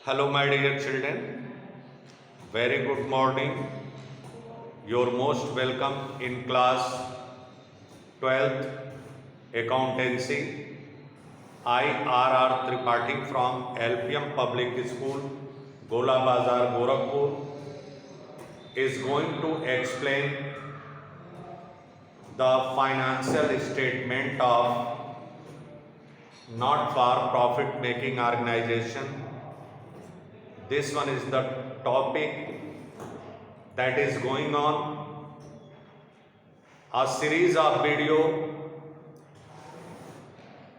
Hello, my dear children. Very good morning. You're most welcome in class 12th Accountancy. I R.R. Tripathi from LPM Public School, Gola Bazar, Gorakhpur is going to explain the financial statement of not for profit making organization. This one is the topic that is going on. A series of video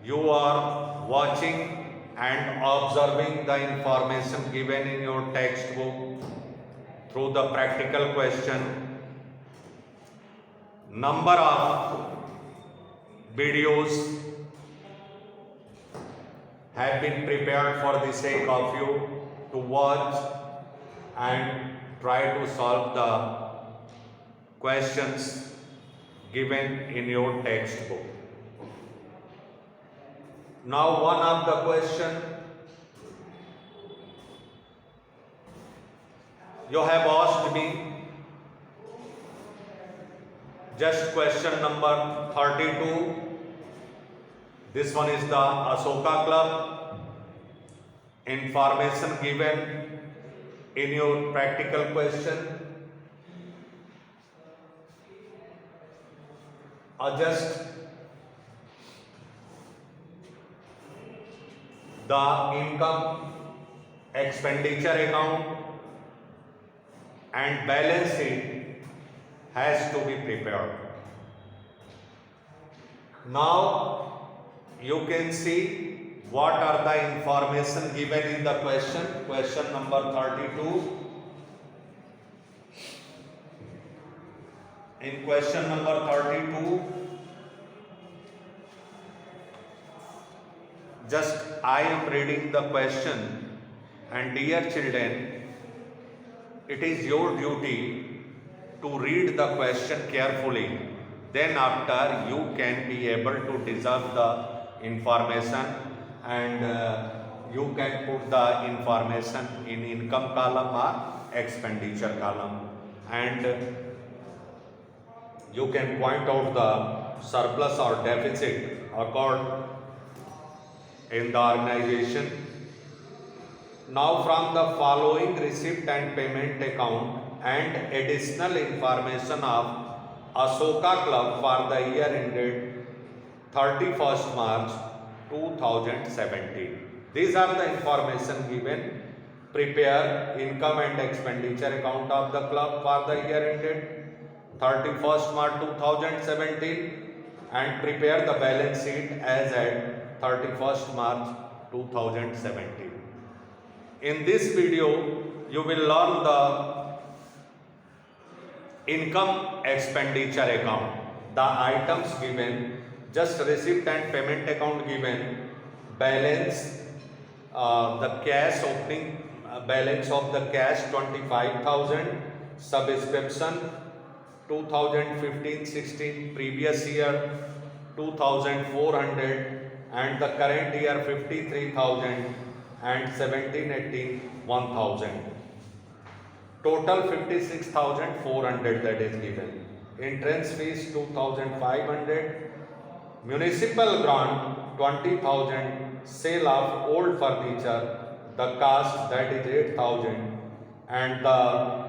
you are watching and observing the information given in your textbook through the practical question. Number of videos have been prepared for the sake of you to watch and try to solve the questions given in your textbook. Now, one of the question you have asked me, just question number 32. This one is the Ashoka Club. Information given in your practical question. Adjust the income expenditure account and balance sheet has to be prepared. Now you can see what are the information given in the question number 32. In question number 32, just I am reading the question, and dear children, it is your duty to read the question carefully. Then after you can be able to deserve the information and you can put the information in income column or expenditure column, and you can point out the surplus or deficit occurred in the organization. Now, from the following receipt and payment account and additional information of Ashoka Club for the year ended 31st March 2017. These are the information given. Prepare income and expenditure account of the club for the year ended 31st March 2017 and prepare the balance sheet as at 31st March 2017. In this video, you will learn the income expenditure account, the items given, just receipt and payment account given, balance, the cash opening balance of the cash 25,000, subscription 2015-16 previous year 2,400 and the current year 53,000 and 17-18 1,000. Total 56,400 that is given. Entrance fees 2,500. Municipal grant 20,000. Sale of old furniture, the cost that is 8,000 and the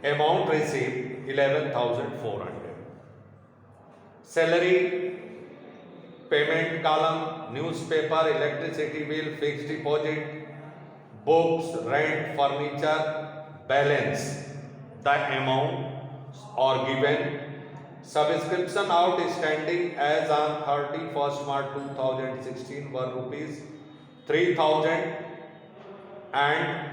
amount received 11,400. Salary payment column, newspaper, electricity bill, fixed deposit, books, rent, furniture, balance, the amount are given. Subscription outstanding as on 31st March 2016 were rupees 3,000 and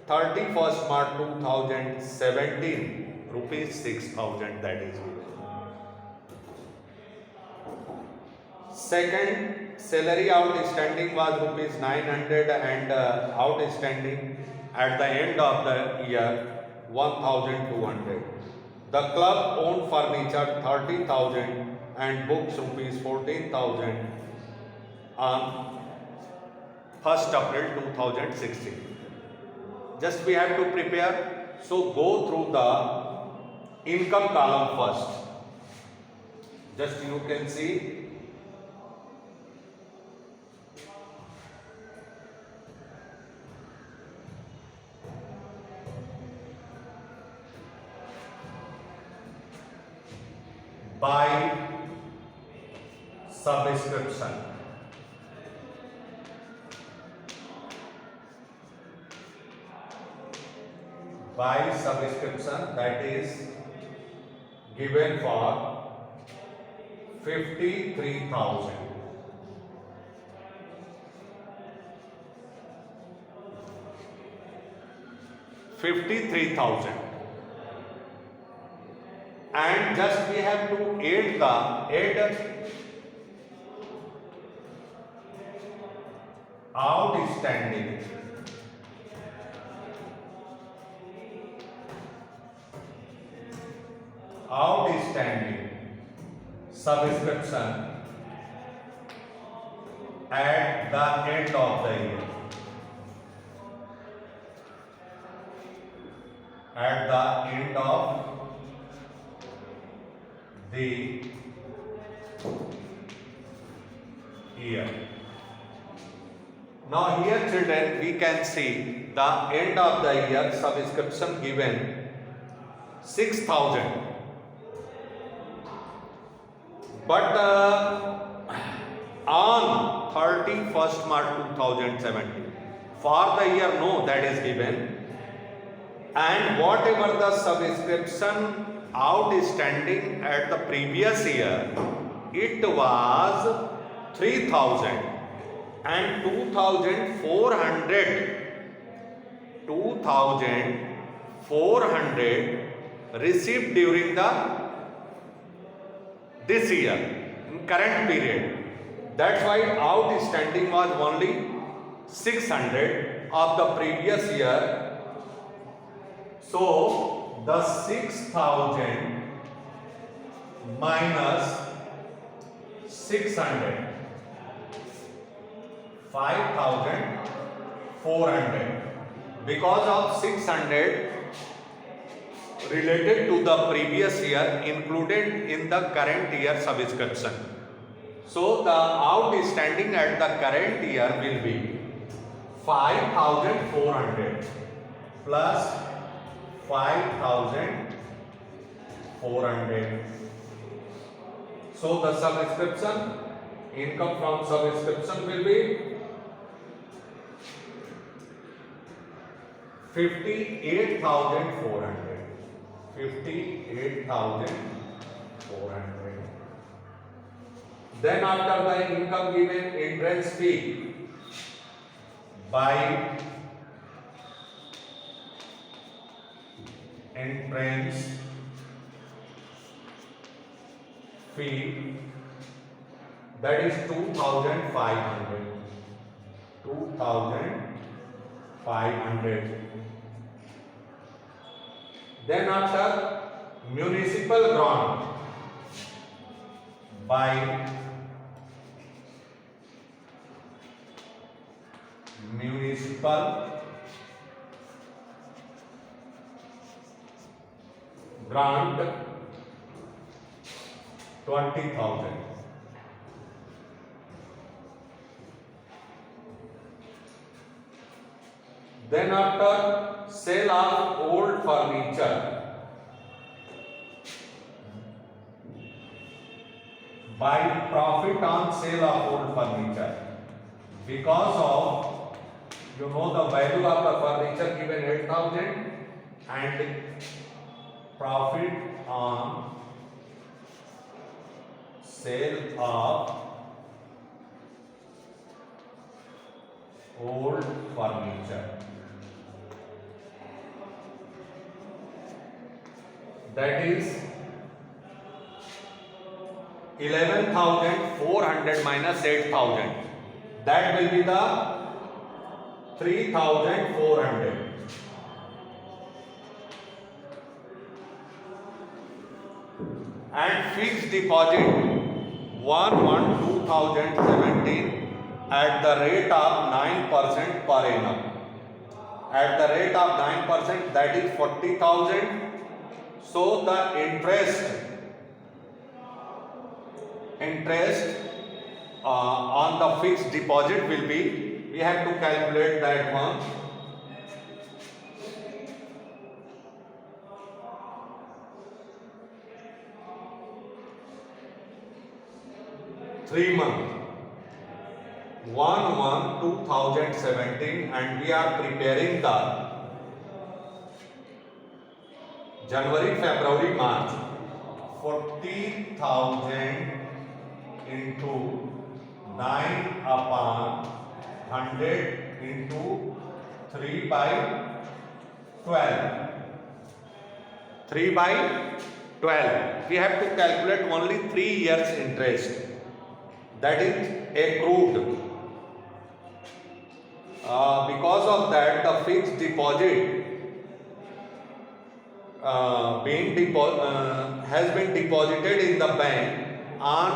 31st March 2017 rupees 6,000 that is given. Second, salary outstanding was rupees 900 and outstanding at the end of the year 1,200. The club owned furniture 30,000 and books rupees 14,000. on 1st April 2016. Just we have to prepare. So go through the income column first. Just you can see by subscription. By subscription, that is given for 53,000. And just we have to add outstanding subscription at the end of the year. At the end of the year. Now here children, we can see the end of the year subscription given 6,000. But on 31st March 2017, for the year no, that is given, and whatever the subscription outstanding at the previous year, it was 3,000 and 2,400 received during this year in current period. That's why outstanding was only 600 of the previous year. So the 6,000 minus 600, 5,400. Because of 600 related to the previous year included in the current year subscription. So the outstanding at the current year will be 5,400 plus 5,400. So the subscription income from subscription will be 58,400. 58,400. Then after the income given, entrance fee by entrance fee, that is 2,500. 2,500. Then after municipal grant by municipal grant 20,000. Then after sale of old furniture by profit on sale of old furniture, because of the value of the furniture given 8,000 and profit on sale of old furniture, that is 11,400 minus 8,000, that will be the 3,400. And fixed deposit 1/1/2017 at the rate of 9% per annum. At the rate of 9%, that is 40,000. So the interest on the fixed deposit will be, we have to calculate that one. Three months. 1/1/2017, and we are preparing the January, February, March. 40,000 into 9/100 into 3/12. 3/12. We have to calculate only 3 years interest. That is accrued. Because of that, the fixed deposit has been deposited in the bank on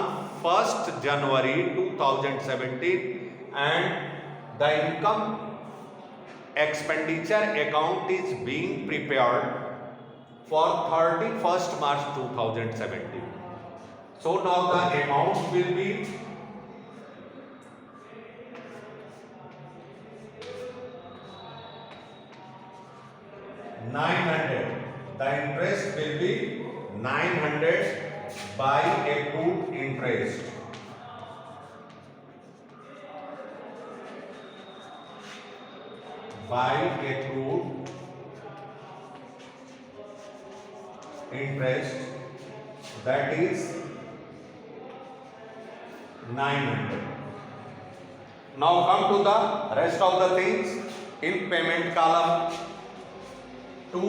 1st January 2017, and the income expenditure account is being prepared for 31st March 2017. So now the amount will be 900. The interest will be 900 by accrued interest. By accrued interest, that is 900. Now come to the rest of the things in payment column. To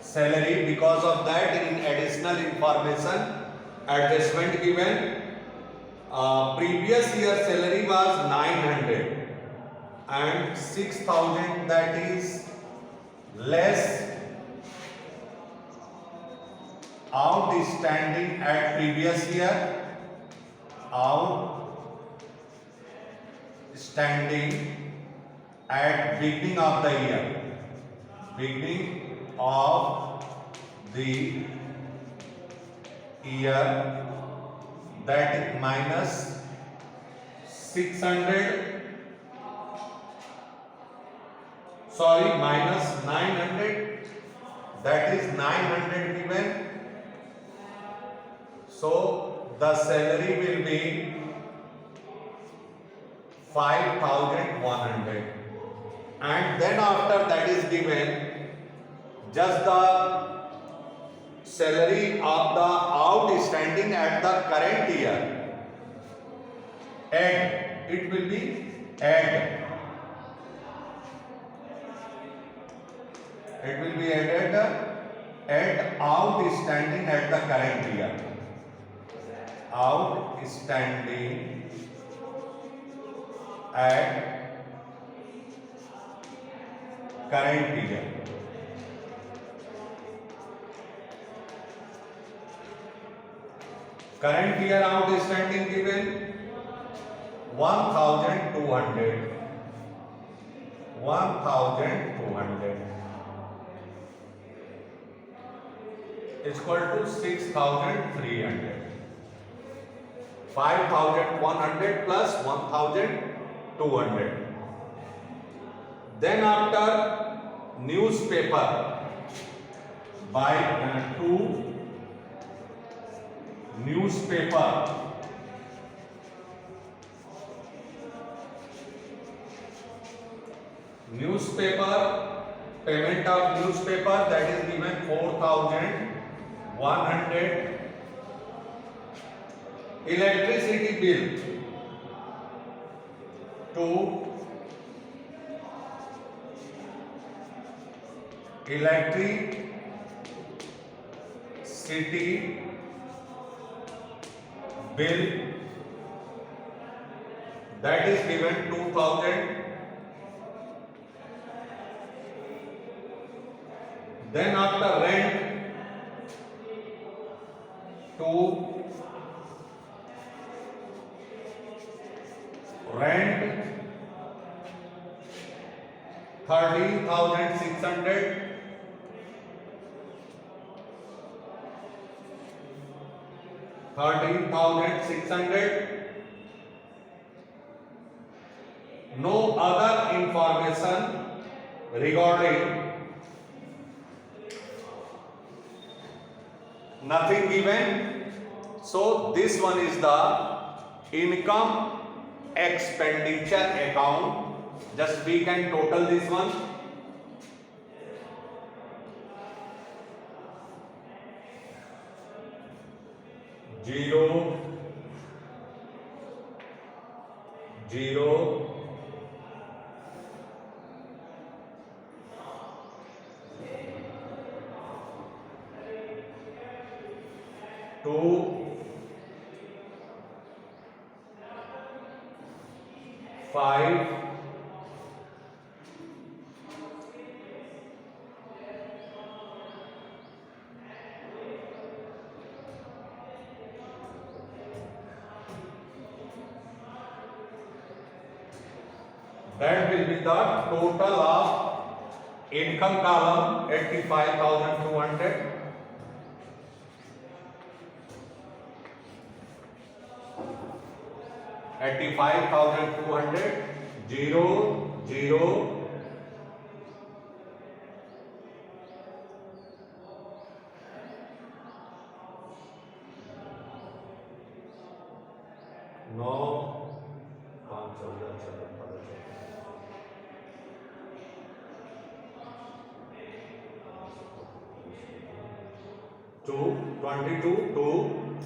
salary, because of that, in additional information adjustment given, previous year salary was 900 and 6,000, that is less outstanding at previous year, outstanding at beginning of the year, that is minus 600, minus 900, that is 900 given. So the salary will be 5,100, and then after that is given just the salary of the outstanding at the current year. Add, it will be added at outstanding at the current year. Outstanding at current year. Current year outstanding given 1,200. 1,200 is equal to 6,300. 5,100 plus 1,200. Then after newspaper, by to newspaper, payment of newspaper, that is given 4,100. Electricity bill to electricity bill, that is given 2,000. Then after rent, to rent 13,600 13,600. No other information regarding, nothing given. So this one is the income expenditure account. Just we can total this one. Zero, zero, two, 5, that will be the total of income column 85,200. $85,200, 0, 0, no, 2, 22, 2,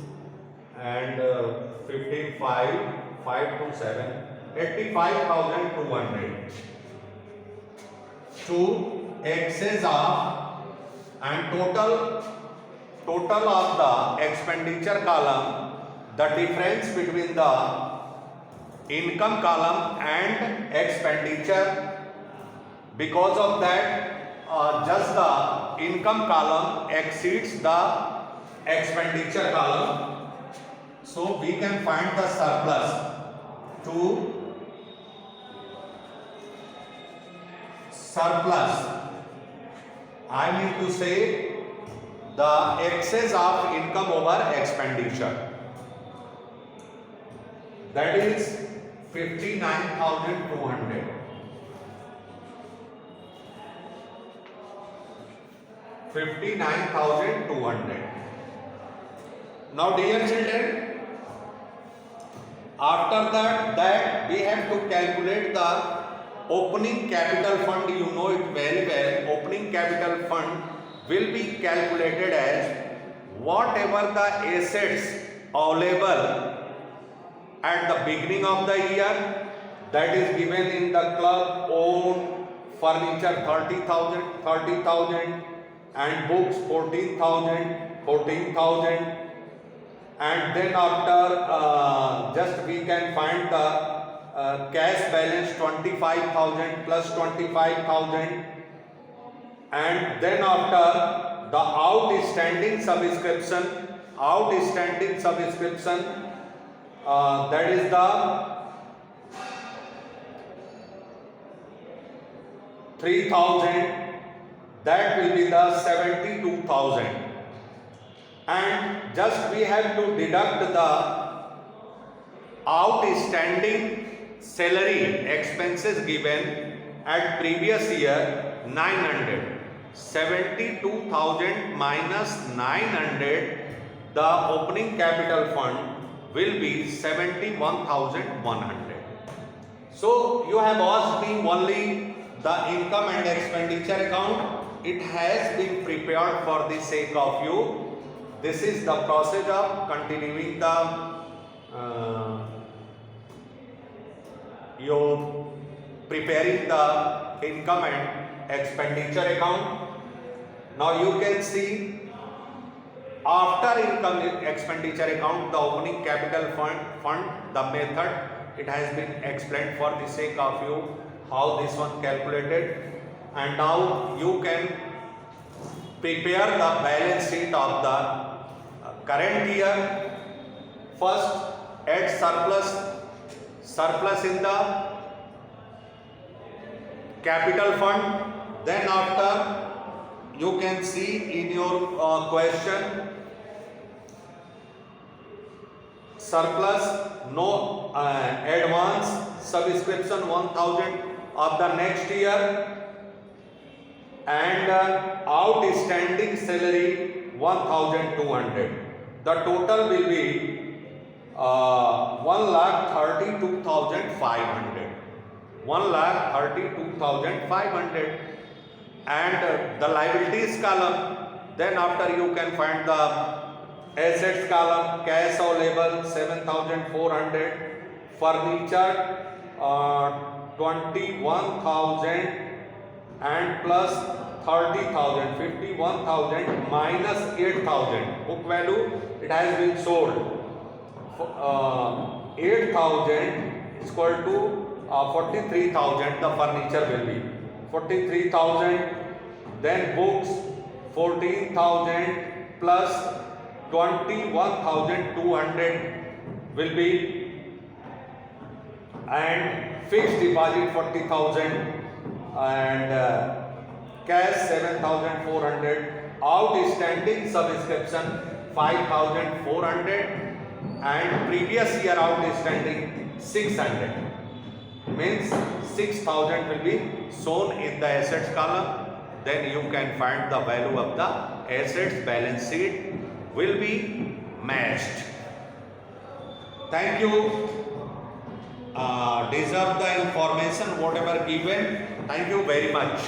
and 15, 5, 5 to 7, 85,200. To excess of and total of the expenditure column, the difference between the income column and expenditure, because of that just the income column exceeds the expenditure column, so we can find the surplus. To surplus, I need to say the excess of income over expenditure, that is 59,200. 59,200. Now dear children, after that we have to calculate the opening capital fund. You know it very well. Opening capital fund will be calculated as whatever the assets available at the beginning of the year, that is given in the club own furniture 30,000 and books 14,000, and then after just we can find the cash balance 25,000 plus 25,000, and then after the outstanding subscription, that is the 3,000, that will be the 72,000, and just we have to deduct the outstanding salary expenses given at previous year 900. 72,000 minus 900, the opening capital fund will be 71,100. So you have asked me only the income and expenditure account. It has been prepared for the sake of you. This is the process of continuing the you preparing the income and expenditure account. Now you can see after income expenditure account, the opening capital fund, the method, it has been explained for the sake of you how this one calculated, and now you can prepare the balance sheet of the current year, first add surplus in the capital fund, then after you can see in your question surplus no advance subscription 1000 of the next year and outstanding salary 1200. The total will be 1,32,500. 1,32,500. And the liabilities column, then after you can find the assets column, cash available 7,400, furniture 21,000 and plus 30,000, 51,000 minus 8,000. Book value it has been sold. 8,000 is equal to 43,000. The furniture will be 43,000. Then books 14,000 plus 21,200 will be, and fixed deposit 40,000 and cash 7,400, outstanding subscription 5,400 and previous year outstanding 600, means 6,000 will be shown in the assets column. Then you can find the value of the assets balance sheet will be matched. Thank you. Deserve the information whatever given. Thank you very much.